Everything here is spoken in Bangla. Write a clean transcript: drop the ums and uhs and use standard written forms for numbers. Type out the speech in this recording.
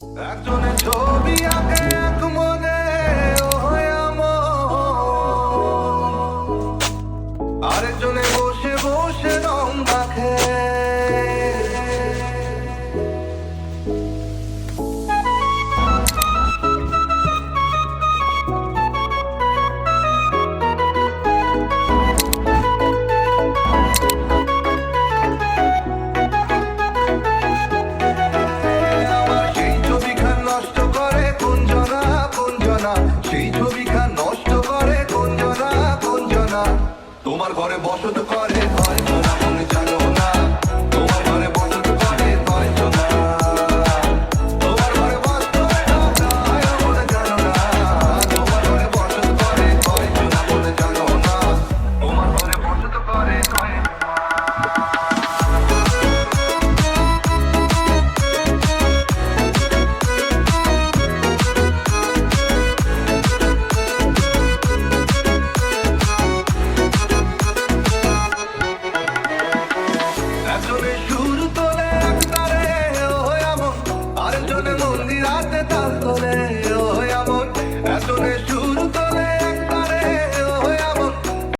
একজনের ছবি আঁকে এক মনে, আরেকজনে বসে বসে রং মাখে। সেই ছবিখান নষ্ট করে কোনজনা কোনজনা, তোমার ঘরে বসত করে কয়জনা মনে জানো না, তোমার ঘরে বসত করে কয়জনা, তোমার ঘরে বসত মনে জানো না, তোমার ঘরে বসত করে কয়জনা মনে জানো না, তোমার ঘরে বসত করে কয়জনা। একজনে সুর তোলে এক তারে, আরেকজনে মন্দির রাতে তাল তোলে।